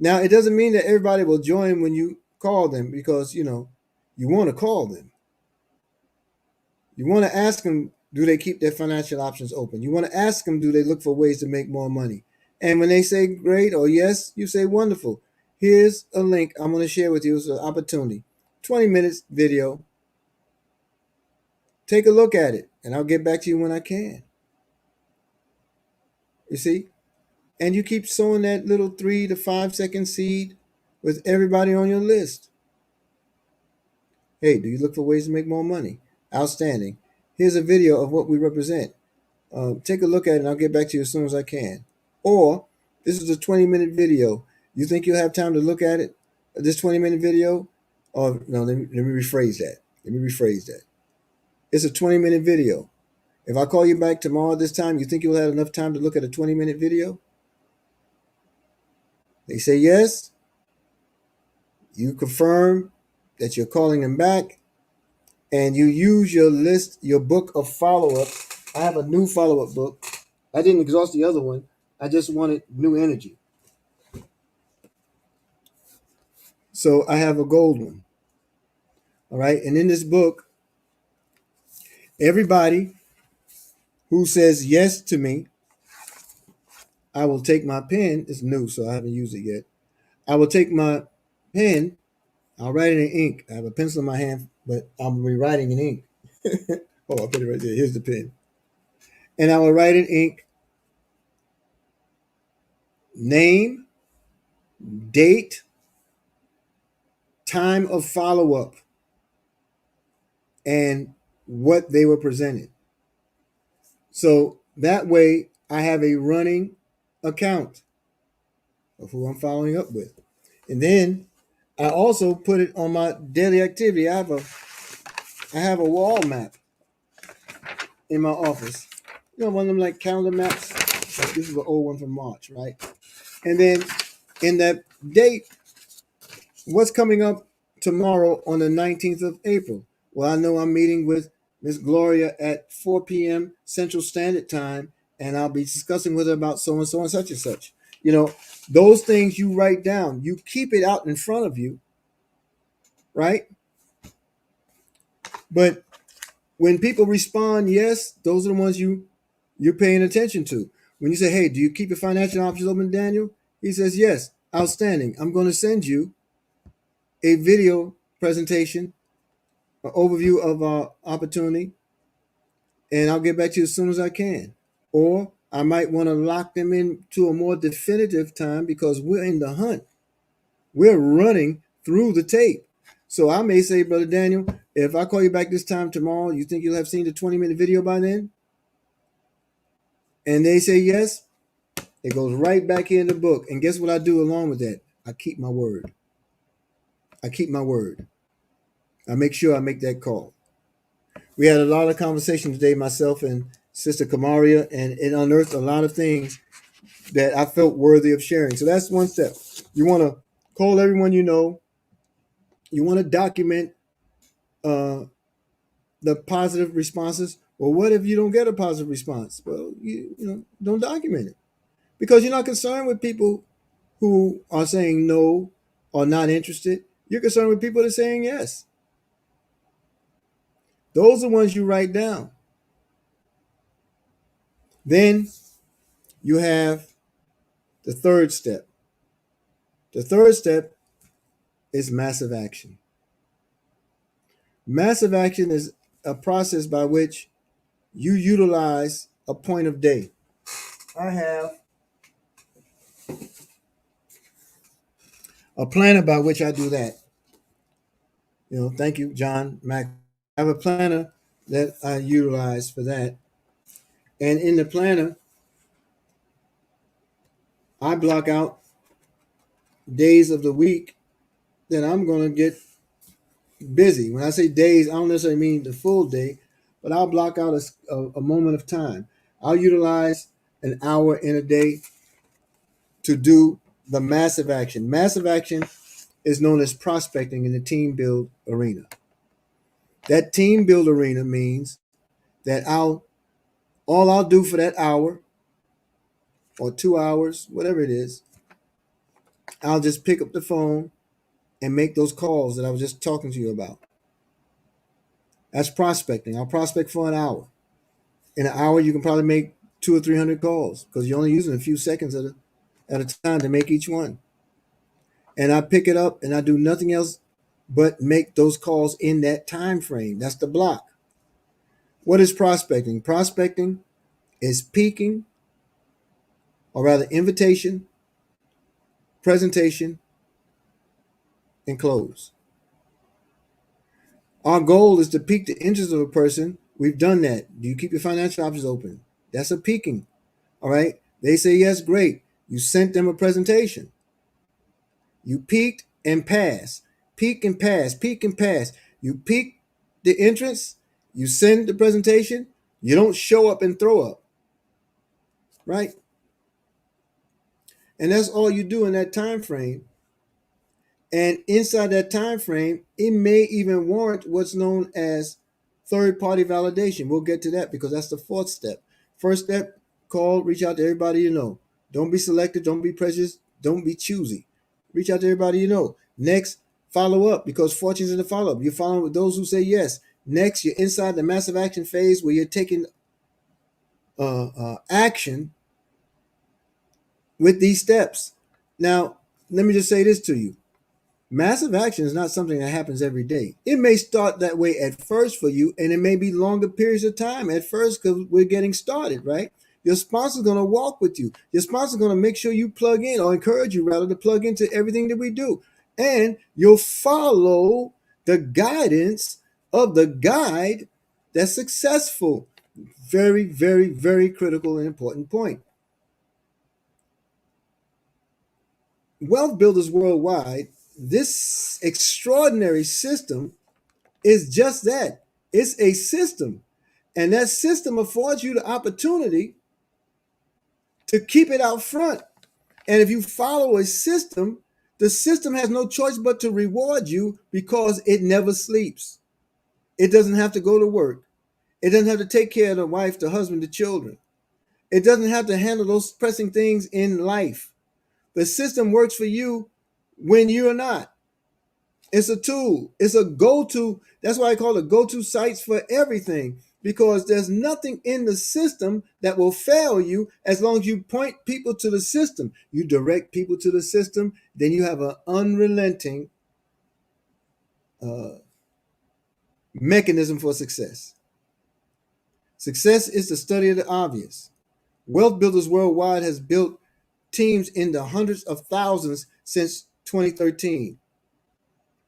Speaker 1: Now, it doesn't mean that everybody will join when you call them because, you want to call them. You want to ask them, do they keep their financial options open? You want to ask them, do they look for ways to make more money? And when they say great or yes, you say wonderful. Here's a link I'm going to share with you. It's an opportunity. 20 minutes video. Take a look at it and I'll get back to you when I can. You see? And you keep sowing that little 3 to 5 second seed with everybody on your list. Hey, do you look for ways to make more money? Outstanding. Here's a video of what we represent. Take a look at it and I'll get back to you as soon as I can. Or this is a 20-minute video. You think you'll have time to look at it? This 20-minute video? Or no, let me rephrase that. It's a 20-minute video. If I call you back tomorrow this time, you think you'll have enough time to look at a 20-minute video? They say yes. You confirm that you're calling them back and you use your list, your book of follow-up. I have a new follow-up book. I didn't exhaust the other one. I just wanted new energy. So I have a gold one. All right. And in this book, everybody who says yes to me, I will take my pen. It's new, so I haven't used it yet. I will take my pen. I'll write it in ink. I have a pencil in my hand, but I'm rewriting in ink. Oh, I'll put it right there. Here's the pen. And I will write in ink name, date, time of follow-up, and what they were presented. So that way I have a running account of who I'm following up with. And then I also put it on my daily activity. I have a wall map in my office. One of them like calendar maps. Like this is an old one from March, right? And then in that date, what's coming up tomorrow on the 19th of April? Well, I know I'm meeting with Miss Gloria at 4 p.m. Central Standard Time, and I'll be discussing with her about so and so and such and such. Those things you write down, you keep it out in front of you, right? But when people respond yes, those are the ones you're paying attention to. When you say, hey, do you keep your financial options open, Daniel? He says, yes, outstanding. I'm going to send you a video presentation, an overview of our opportunity, and I'll get back to you as soon as I can. Or I might want to lock them into a more definitive time because we're in the hunt. We're running through the tape. So I may say, Brother Daniel, if I call you back this time tomorrow, you think you'll have seen the 20-minute video by then? And they say yes, it goes right back in the book. And guess what I do along with that? I keep my word. I make sure I make that call. We had a lot of conversation today, myself and Sister Kamaria, and it unearthed a lot of things that I felt worthy of sharing. So that's one step. You want to call everyone you know. You want to document the positive responses. Well, what if you don't get a positive response? Well, don't document it because you're not concerned with people who are saying no or not interested. You're concerned with people that are saying yes. Those are the ones you write down. Then you have the third step. The third step is massive action. Massive action is a process by which you utilize a point of day. I have a planner by which I do that. Thank you, John Mac. I have a planner that I utilize for that. And in the planner, I block out days of the week that I'm going to get busy. When I say days, I don't necessarily mean the full day, but I'll block out a moment of time. I'll utilize an hour in a day to do the massive action. Massive action is known as prospecting in the team build arena. That team build arena means that all I'll do for that hour or 2 hours, whatever it is, I'll just pick up the phone and make those calls that I was just talking to you about. That's prospecting. I'll prospect for an hour. In an hour, you can probably make 200 or 300 calls because you're only using a few seconds at a time to make each one. And I pick it up and I do nothing else but make those calls in that time frame. That's the block. What is prospecting? Prospecting is peaking, or rather invitation, presentation, and close. Our goal is to pique the interest of a person. We've done that. Do you keep your financial options open? That's a peaking. All right. They say yes, great. You sent them a presentation. You peaked and pass. Peak and pass. Peak and pass. You peak the entrance. You send the presentation. You don't show up and throw up. Right? And that's all you do in that time frame. And inside that time frame, it may even warrant what's known as third party validation. We'll get to that because that's the fourth step. First step, call, reach out to everybody you know. Don't be selective, don't be prejudiced, don't be choosy. Reach out to everybody you know. Next, follow up because fortune's in the follow up. You're following with those who say yes. Next, you're inside the massive action phase where you're taking action with these steps. Now, let me just say this to you. Massive action is not something that happens every day. It may start that way at first for you, and it may be longer periods of time at first because we're getting started, right? Your sponsor's going to walk with you. Your sponsor's going to make sure you plug in, or encourage you rather, to plug into everything that we do. And you'll follow the guidance of the guide that's successful. Very, very, very critical and important point. Wealth Builders Worldwide, this extraordinary system is just that. It's a system. And that system affords you the opportunity to keep it out front. And if you follow a system, the system has no choice but to reward you because it never sleeps. It doesn't have to go to work. It doesn't have to take care of the wife, the husband, the children. It doesn't have to handle those pressing things in life. The system works for you when you're not. It's a tool. It's a go-to. That's why I call it go-to sites for everything, because there's nothing in the system that will fail you as long as you point people to the system. You direct people to the system, then you have an unrelenting uh, mechanism for success. Success is the study of the obvious. Wealth Builders Worldwide has built teams in the hundreds of thousands since 2013.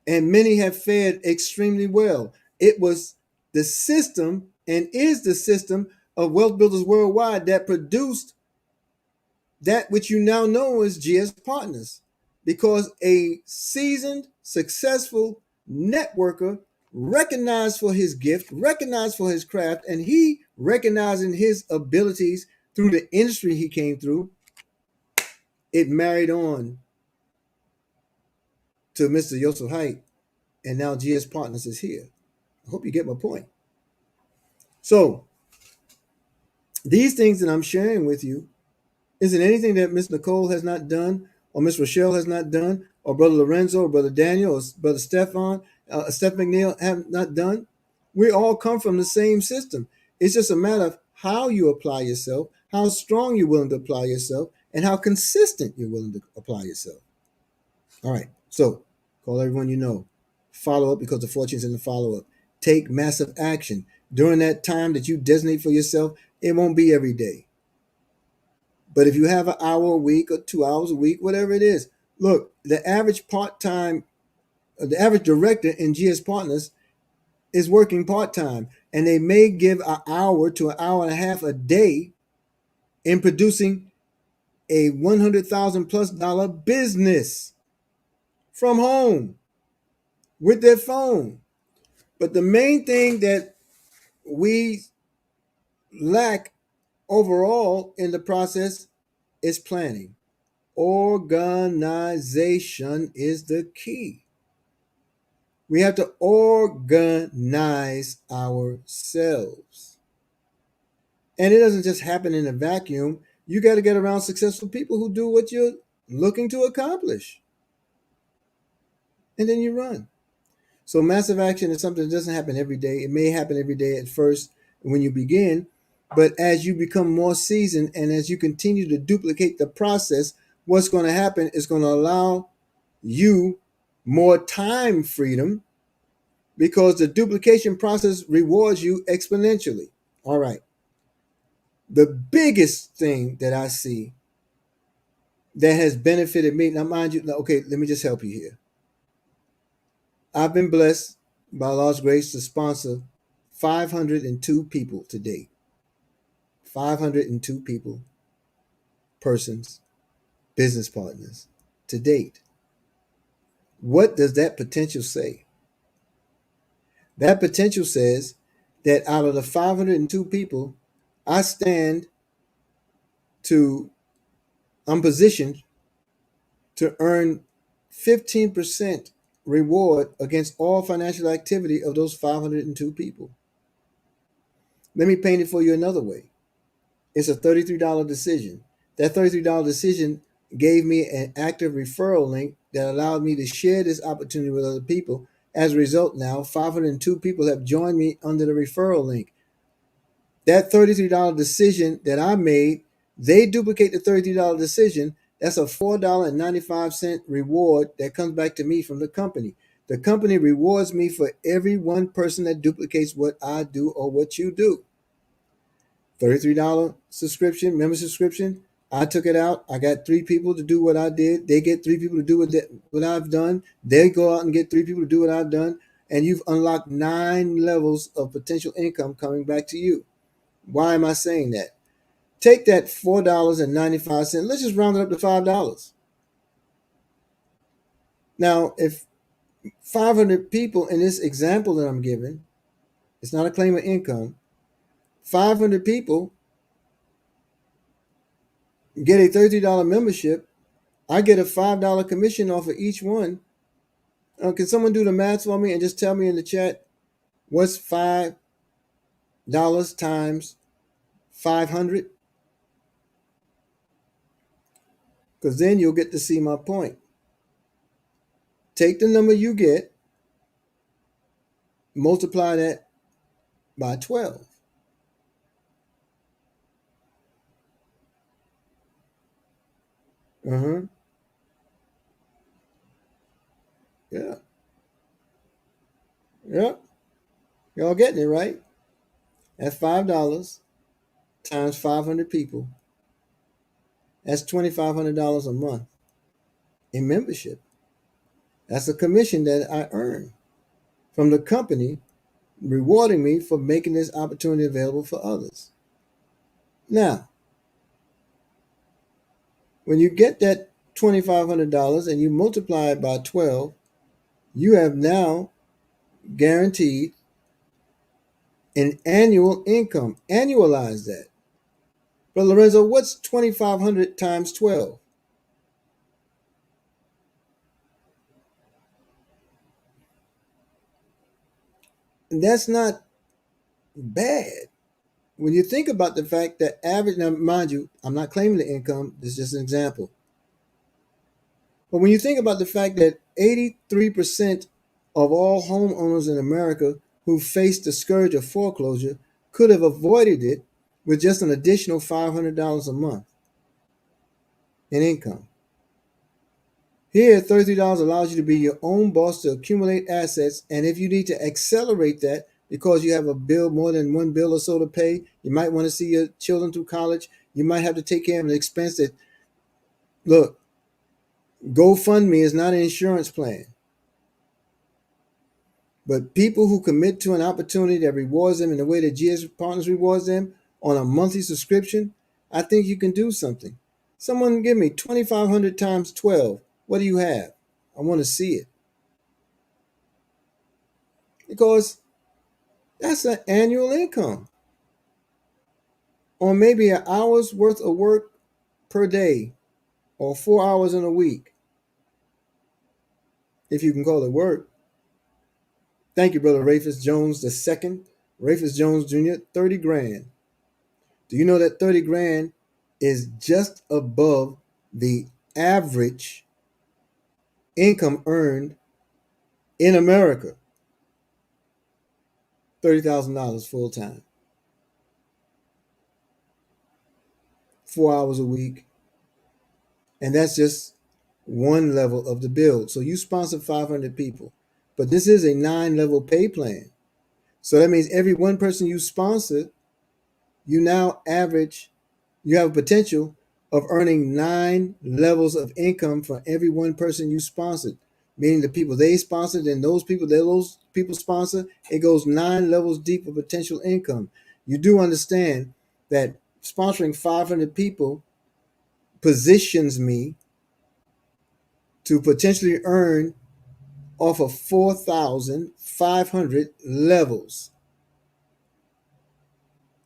Speaker 1: And many have fared extremely well. It was the system and is the system of Wealth Builders Worldwide that produced that which you now know as GS Partners, because a seasoned, successful networker recognized for his gift, recognized for his craft, and he recognizing his abilities through the industry he came through, it married on to Mr. Yosef Height, and now GS Partners is here. I hope you get my point. So these things that I'm sharing with you isn't anything that Miss Nicole has not done, or Miss Rochelle has not done, or Brother Lorenzo, or Brother Daniel, or Brother Steph McNeil have not done. We all come from the same system. It's just a matter of how you apply yourself, how strong you're willing to apply yourself, and how consistent you're willing to apply yourself. All right. So call everyone you know. Follow up because the fortune's in the follow up. Take massive action. During that time that you designate for yourself, it won't be every day. But if you have an hour a week or 2 hours a week, whatever it is, look, the average the average director in GS Partners is working part-time, and they may give an hour to an hour and a half a day in producing a $100,000+ business from home with their phone. But the main thing that we lack overall in the process is planning. Organization is the key. We have to organize ourselves. And it doesn't just happen in a vacuum. You got to get around successful people who do what you're looking to accomplish. And then you run. So massive action is something that doesn't happen every day. It may happen every day at first when you begin, but as you become more seasoned and as you continue to duplicate the process, what's going to happen is going to allow you more time freedom because the duplication process rewards you exponentially. All right. The biggest thing that I see that has benefited me, now mind you, okay, let me just help you here. I've been blessed by Lord's grace to sponsor 502 people to date. 502 people, persons, business partners to date. What does that potential say? That potential says that out of the 502 people, I stand to, I'm positioned to earn 15% reward against all financial activity of those 502 people. Let me paint it for you another way. It's a $33 decision. That $33 decision gave me an active referral link that allowed me to share this opportunity with other people. As a result, now 502 people have joined me under the referral link. That $33 decision that I made, they duplicate the $33 decision. That's a $4.95 reward that comes back to me from the company. The company rewards me for every one person that duplicates what I do or what you do. $33 subscription, member subscription. I took it out. I got 3 people to do what I did. They get 3 people to do what I've done. They go out and get 3 people to do what I've done. And you've unlocked 9 levels of potential income coming back to you. Why am I saying that? Take that $4.95. Let's just round it up to $5. Now, if 500 people in this example that I'm giving, it's not a claim of income, 500 people get a $33 membership, I get a $5 commission off of each one. Can someone do the math for me and just tell me in the chat what's $5 times 500? Because then you'll get to see my point. Take the number you get, multiply that by 12. Uh-huh. Yeah. Yep. Y'all getting it, right? That's $5 times 500 people. That's $2,500 a month in membership. That's a commission that I earn from the company rewarding me for making this opportunity available for others. Now, when you get that $2,500 and you multiply it by 12, you have now guaranteed an annual income. Annualize that. But Lorenzo, what's 2,500 times 12? And that's not bad. When you think about the fact that average, now mind you, I'm not claiming the income, this is just an example. But when you think about the fact that 83% of all homeowners in America who face the scourge of foreclosure could have avoided it with just an additional $500 a month in income. Here, $33 allows you to be your own boss to accumulate assets. And if you need to accelerate that because you have a bill, more than one bill or so to pay, you might want to see your children through college. You might have to take care of an expense that, look, GoFundMe is not an insurance plan. But people who commit to an opportunity that rewards them in the way that GS Partners rewards them on a monthly subscription, I think you can do something. Someone give me 2,500 times 12. What do you have? I want to see it. Because that's an annual income on maybe an hour's worth of work per day or 4 hours in a week, if you can call it work. Thank you, Brother Rafus Jones II. Rafus Jones Jr., 30 grand. Do you know that 30 grand is just above the average income earned in America? $30,000 full time, 4 hours a week. And that's just one level of the build. So you sponsor 500 people, but this is a 9-level pay plan. So that means every one person you sponsor, you now average, you have a potential of earning 9 levels of income for every one person you sponsored. Meaning the people they sponsored and those people that those people sponsor, it goes 9 levels deep of potential income. You do understand that sponsoring 500 people positions me to potentially earn off of 4,500 levels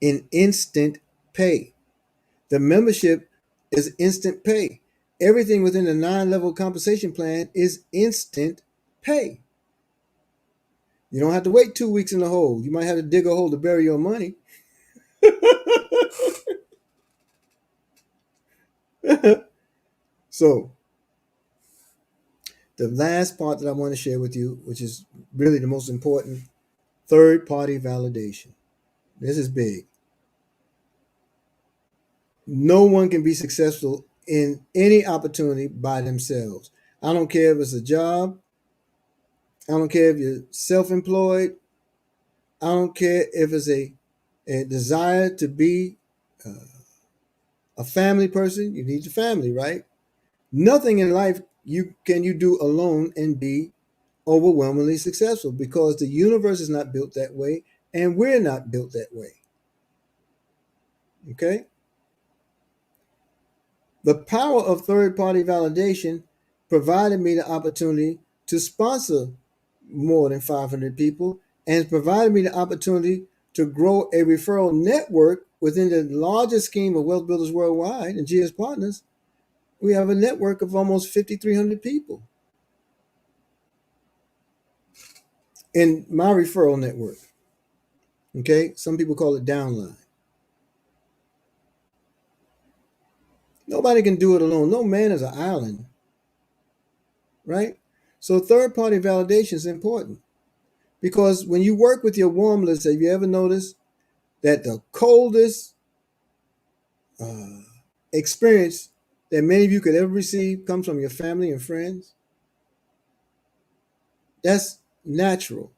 Speaker 1: in instant pay. The membership is instant pay. Everything within the 9-level compensation plan is instant pay. You don't have to wait 2 weeks in the hole. You might have to dig a hole to bury your money. So, the last part that I want to share with you, which is really the most important, third party validation. This is big. No one can be successful in any opportunity by themselves. I don't care if it's a job. I don't care if you're self employed. I don't care if it's a desire to be uh, a family person. You need your family, right? Nothing in life you do alone and be overwhelmingly successful, because the universe is not built that way and we're not built that way. Okay? The power of third party validation provided me the opportunity to sponsor more than 500 people, and provided me the opportunity to grow a referral network within the largest scheme of wealth builders worldwide and GS Partners. We have a network of almost 5,300 people in my referral network. Okay, some people call it downline. Nobody can do it alone. No man is an island, right? So third party validation is important, because when you work with your warm list, have you ever noticed that the coldest uh, experience that many of you could ever receive comes from your family and friends? That's natural.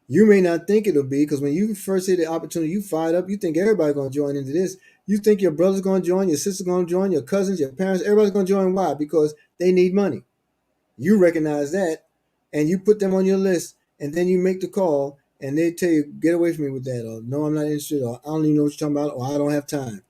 Speaker 1: You may not think it'll be, because when you first see the opportunity, you fired up. You think everybody's going to join into this. You think your brother's going to join, your sister's going to join, your cousins, your parents, everybody's going to join. Why? Because they need money. You recognize that, and you put them on your list, and then you make the call, and they tell you, get away from me with that, or no, I'm not interested, or I don't even know what you're talking about, or I don't have time,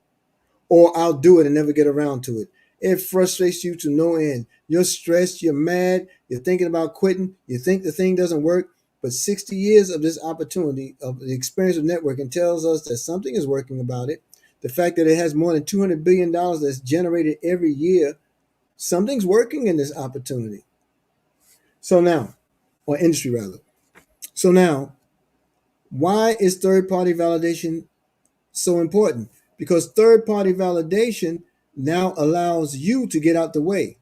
Speaker 1: or I'll do it and never get around to it. It frustrates you to no end. You're stressed, you're mad, you're thinking about quitting, you think the thing doesn't work, but 60 years of this opportunity, of the experience of networking, tells us that something is working about it. The fact that it has more than $200 billion that's generated every year, something's working in this opportunity. So now, or industry rather. So now, why is third party validation so important? Because third party validation now allows you to get out the way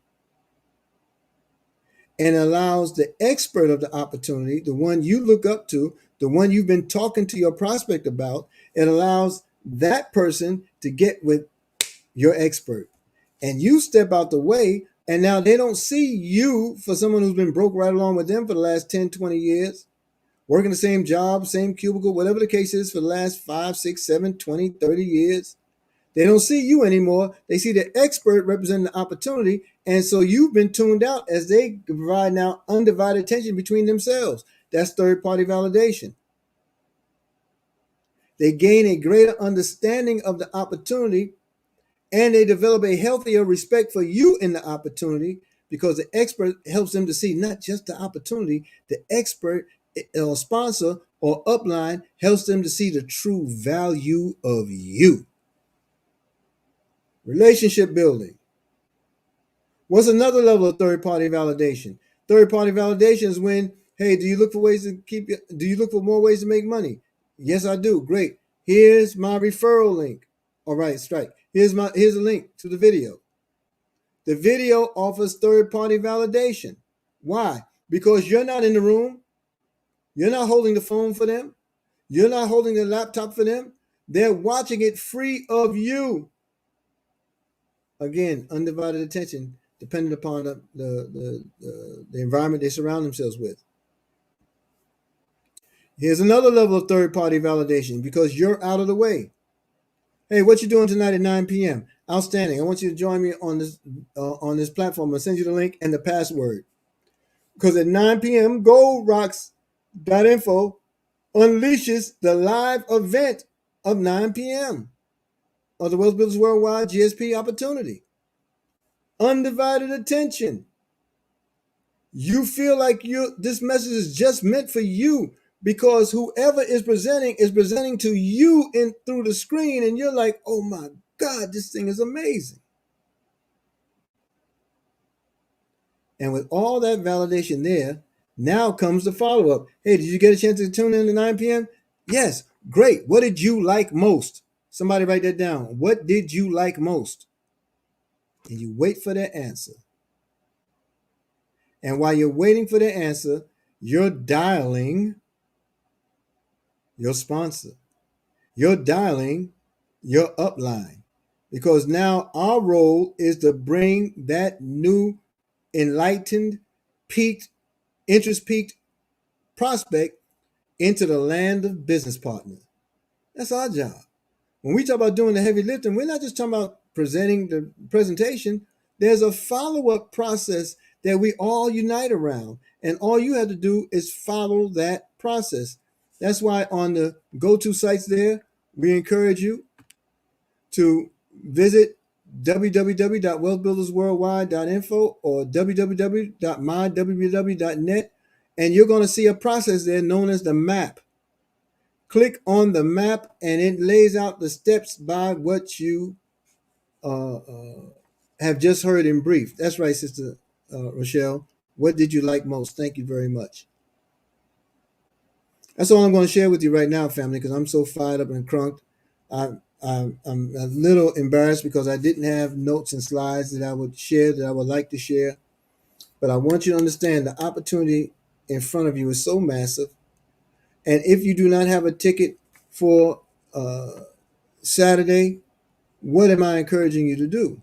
Speaker 1: and allows the expert of the opportunity, the one you look up to, the one you've been talking to your prospect about, it allows that person to get with your expert. And you step out the way, and now they don't see you for someone who's been broke right along with them for the last 10, 20 years, working the same job, same cubicle, whatever the case is, for the last 5, 6, 7, 20, 30 years. They don't see you anymore. They see the expert representing the opportunity. And so you've been tuned out as they provide now undivided attention between themselves. That's third party validation. They gain a greater understanding of the opportunity, and they develop a healthier respect for you in the opportunity, because the expert helps them to see not just the opportunity. The expert or sponsor or upline helps them to see the true value of you. Relationship building. What's another level of third party validation? Third party validation is when, hey, do you look for more ways to make money? Yes, I do. Great. Here's my referral link. All right, strike. Here's a link to the video. The video offers third-party validation. Why? Because you're not in the room. You're not holding the phone for them. You're not holding the laptop for them. They're watching it free of you. Again, undivided attention, depending upon the environment they surround themselves with. Here's another level of third-party validation because you're out of the way. Hey, what you doing tonight at 9 p.m.? Outstanding. I want you to join me on this platform. I'll send you the link and the password. Because at 9 p.m., goldrocks.info unleashes the live event of 9 p.m. of the Wealth Builders Worldwide GSP opportunity. Undivided attention. You feel like this message is just meant for you because whoever is presenting to you through the screen, and you're like, oh my God, this thing is amazing. And with all that validation there, now comes the follow-up. Hey, did you get a chance to tune in at 9 p.m.? Yes, great. What did you like most? Somebody write that down. What did you like most? And you wait for their answer. And while you're waiting for their answer, you're dialing your sponsor. You're dialing your upline. Because now our role is to bring that new, enlightened, interest-peaked prospect into the land of business partners. That's our job. When we talk about doing the heavy lifting, we're not just talking about presenting the presentation. There's a follow-up process that we all unite around. And all you have to do is follow that process. That's why on the go-to sites there, we encourage you to visit www.wealthbuildersworldwide.info or www.myww.net, and you're going to see a process there known as the map. Click on the map, and it lays out the steps by what you have just heard in brief. That's right, Sister Rochelle. What did you like most? Thank you very much. That's all I'm going to share with you right now, family, because I'm so fired up and crunked. I'm a little embarrassed because I didn't have notes and slides that I would share, that I would like to share. But I want you to understand the opportunity in front of you is so massive. And if you do not have a ticket for Saturday, what am I encouraging you to do?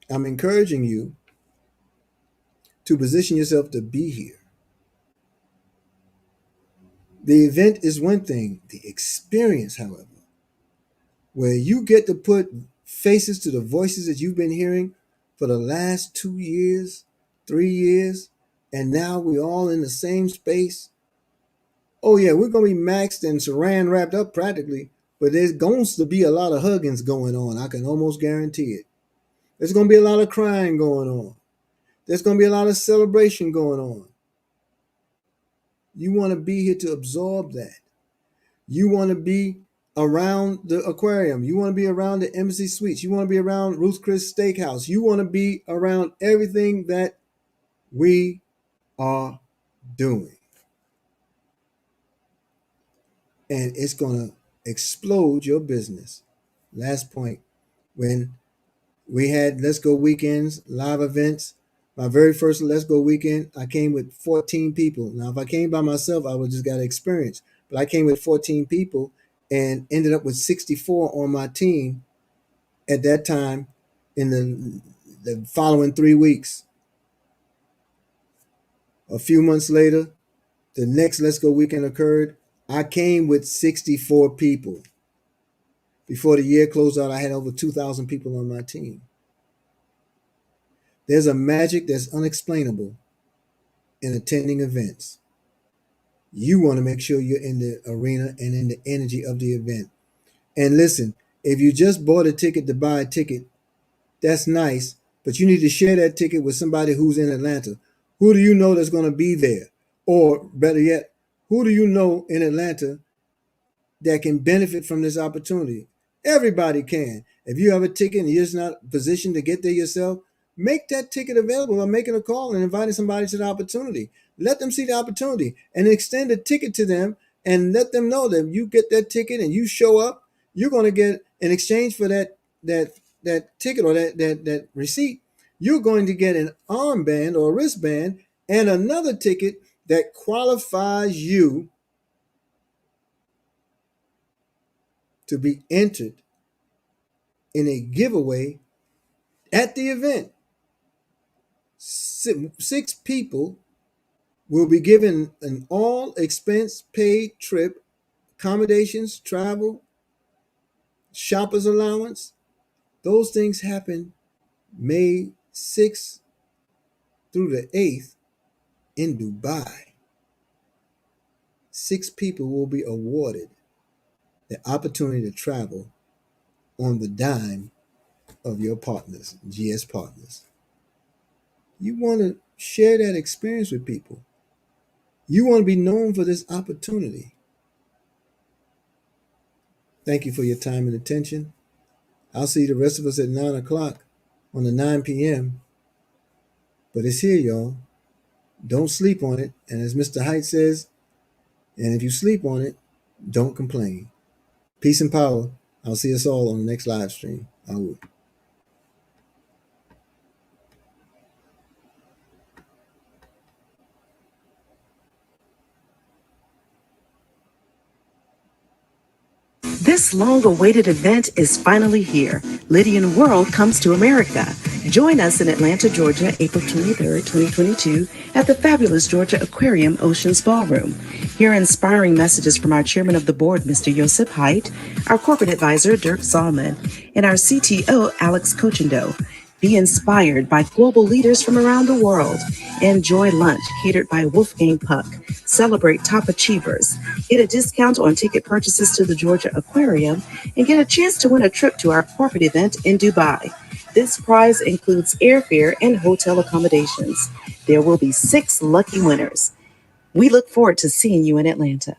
Speaker 1: I'm encouraging you to position yourself to be here. The event is one thing, the experience, however, where you get to put faces to the voices that you've been hearing for the last 2 years, 3 years, and now we're all in the same space. Oh yeah, we're going to be maxed and saran wrapped up practically, but there's going to be a lot of huggings going on. I can almost guarantee it. There's going to be a lot of crying going on. There's going to be a lot of celebration going on. You want to be here to absorb that. You want to be around the aquarium. You want to be around the Embassy Suites. You want to be around Ruth Chris Steakhouse. You want to be around everything that we are doing. And it's going to explode your business. Last point, when we had Let's Go weekends, live events, my very first Let's Go weekend, I came with 14 people. Now, if I came by myself, I would just got experience. But I came with 14 people and ended up with 64 on my team at that time in the following 3 weeks. A few months later, the next Let's Go weekend occurred. I came with 64 people. Before the year closed out, I had over 2,000 people on my team. There's a magic that's unexplainable in attending events. You want to make sure you're in the arena and in the energy of the event. And listen, if you just bought a ticket to buy a ticket, that's nice, but you need to share that ticket with somebody who's in Atlanta. Who do you know that's going to be there? Or better yet, who do you know in Atlanta that can benefit from this opportunity? Everybody can. If you have a ticket and you're just not positioned to get there yourself, make that ticket available by making a call and inviting somebody to the opportunity. Let them see the opportunity and extend a ticket to them and let them know that you get that ticket and you show up, you're going to get, in exchange for that ticket or that receipt, you're going to get an armband or a wristband and another ticket that qualifies you to be entered in a giveaway at the event. Six people will be given an all expense paid trip, accommodations, travel, shopper's allowance. Those things happen May 6th through the 8th in Dubai. Six people will be awarded the opportunity to travel on the dime of your partners, GS Partners. You want to share that experience with people. You want to be known for this opportunity. Thank you for your time and attention. I'll see the rest of us at 9 o'clock on the 9 p.m. But it's here, y'all. Don't sleep on it. And as Mr. Height says, and if you sleep on it, don't complain. Peace and power. I'll see us all on the next live stream. I will.
Speaker 2: This long-awaited event is finally here. Lydian World comes to America. Join us in Atlanta, Georgia, April 23rd, 2022, at the fabulous Georgia Aquarium Oceans Ballroom. Hear inspiring messages from our chairman of the board, Mr. Joseph Height, our corporate advisor, Dirk Zalman, and our CTO, Alex Cochindo. Be inspired by global leaders from around the world. Enjoy lunch catered by Wolfgang Puck. Celebrate top achievers. Get a discount on ticket purchases to the Georgia Aquarium and get a chance to win a trip to our corporate event in Dubai. This prize includes airfare and hotel accommodations. There will be 6 lucky winners. We look forward to seeing you in Atlanta.